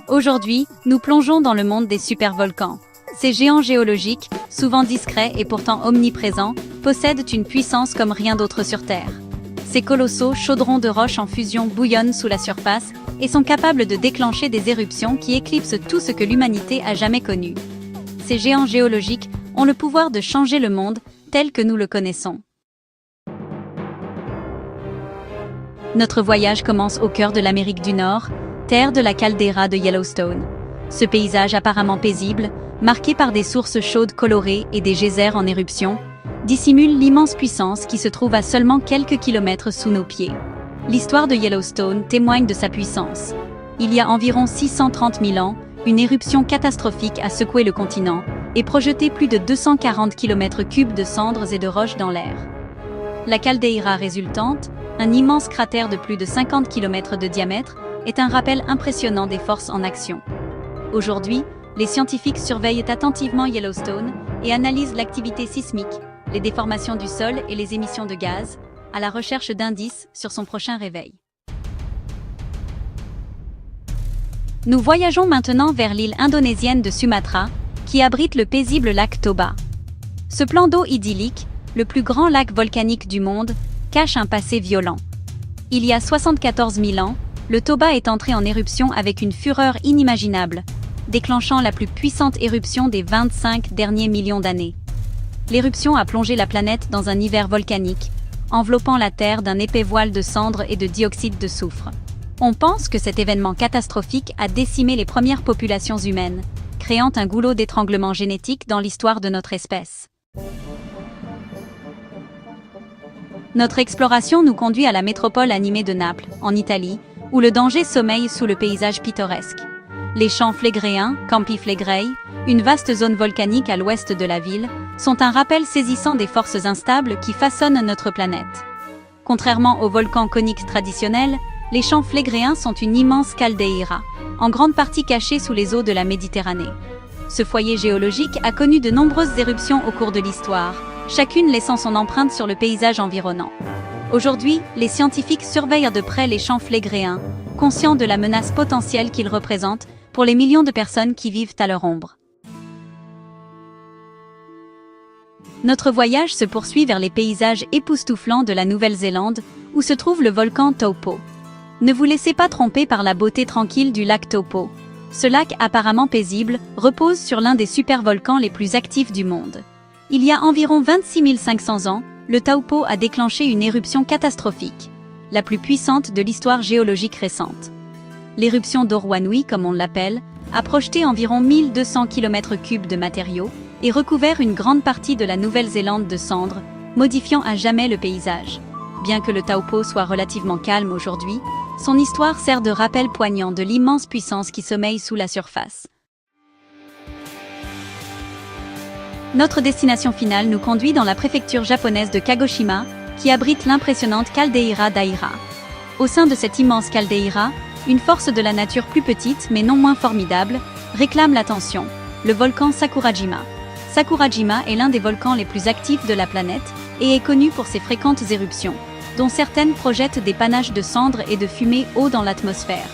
Aujourd'hui, nous plongeons dans le monde des supervolcans. Ces géants géologiques, souvent discrets et pourtant omniprésents, possèdent une puissance comme rien d'autre sur Terre. Ces colossaux chaudrons de roches en fusion bouillonnent sous la surface et sont capables de déclencher des éruptions qui éclipsent tout ce que l'humanité a jamais connu. Ces géants géologiques ont le pouvoir de changer le monde tel que nous le connaissons. Notre voyage commence au cœur de l'Amérique du Nord, terre de la caldeira de Yellowstone. Ce paysage apparemment paisible, marqué par des sources chaudes colorées et des geysers en éruption, dissimule l'immense puissance qui se trouve à seulement quelques kilomètres sous nos pieds. L'histoire de Yellowstone témoigne de sa puissance. Il y a environ 630 000 ans, une éruption catastrophique a secoué le continent et projeté plus de 240 km3 de cendres et de roches dans l'air. La caldeira résultante, un immense cratère de plus de 50 km de diamètre, est un rappel impressionnant des forces en action. Aujourd'hui, les scientifiques surveillent attentivement Yellowstone et analysent l'activité sismique, les déformations du sol et les émissions de gaz, à la recherche d'indices sur son prochain réveil. Nous voyageons maintenant vers l'île indonésienne de Sumatra, qui abrite le paisible lac Toba. Ce plan d'eau idyllique, le plus grand lac volcanique du monde, cache un passé violent. Il y a 74 000 ans, le Toba est entré en éruption avec une fureur inimaginable, déclenchant la plus puissante éruption des 25 derniers millions d'années. L'éruption a plongé la planète dans un hiver volcanique, enveloppant la Terre d'un épais voile de cendres et de dioxyde de soufre. On pense que cet événement catastrophique a décimé les premières populations humaines, créant un goulot d'étranglement génétique dans l'histoire de notre espèce. Notre exploration nous conduit à la métropole animée de Naples, en Italie, où le danger sommeille sous le paysage pittoresque. Les champs Phlegréens, Campi Flegrei, une vaste zone volcanique à l'ouest de la ville, sont un rappel saisissant des forces instables qui façonnent notre planète. Contrairement aux volcans coniques traditionnels, les champs Phlegréens sont une immense caldeira, en grande partie cachée sous les eaux de la Méditerranée. Ce foyer géologique a connu de nombreuses éruptions au cours de l'histoire, chacune laissant son empreinte sur le paysage environnant. Aujourd'hui, les scientifiques surveillent de près les champs Phlegréens, conscients de la menace potentielle qu'ils représentent pour les millions de personnes qui vivent à leur ombre. Notre voyage se poursuit vers les paysages époustouflants de la Nouvelle-Zélande, où se trouve le volcan Taupo. Ne vous laissez pas tromper par la beauté tranquille du lac Taupo. Ce lac apparemment paisible repose sur l'un des supervolcans les plus actifs du monde. Il y a environ 26 500 ans, le Taupo a déclenché une éruption catastrophique, la plus puissante de l'histoire géologique récente. L'éruption d'Orwanui, comme on l'appelle, a projeté environ 1200 km3 de matériaux et recouvert une grande partie de la Nouvelle-Zélande de cendres, modifiant à jamais le paysage. Bien que le Taupo soit relativement calme aujourd'hui, son histoire sert de rappel poignant de l'immense puissance qui sommeille sous la surface. Notre destination finale nous conduit dans la préfecture japonaise de Kagoshima, qui abrite l'impressionnante caldeira d'Aira. Au sein de cette immense caldeira, une force de la nature plus petite mais non moins formidable réclame l'attention, le volcan Sakurajima. Sakurajima est l'un des volcans les plus actifs de la planète et est connu pour ses fréquentes éruptions, dont certaines projettent des panaches de cendres et de fumée haut dans l'atmosphère.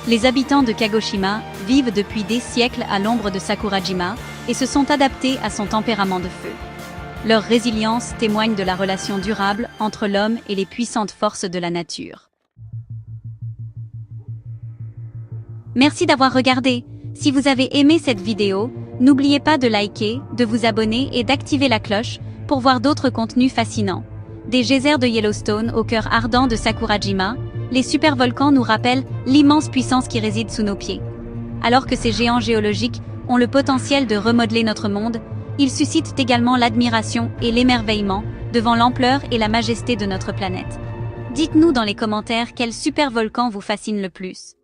Les habitants de Kagoshima vivent depuis des siècles à l'ombre de Sakurajima et se sont adaptés à son tempérament de feu. Leur résilience témoigne de la relation durable entre l'homme et les puissantes forces de la nature. Merci d'avoir regardé. Si vous avez aimé cette vidéo, n'oubliez pas de liker, de vous abonner et d'activer la cloche pour voir d'autres contenus fascinants. Des geysers de Yellowstone au cœur ardent de Sakurajima, les supervolcans nous rappellent l'immense puissance qui réside sous nos pieds. Alors que ces géants géologiques ont le potentiel de remodeler notre monde, ils suscitent également l'admiration et l'émerveillement devant l'ampleur et la majesté de notre planète. Dites-nous dans les commentaires quel supervolcan vous fascine le plus.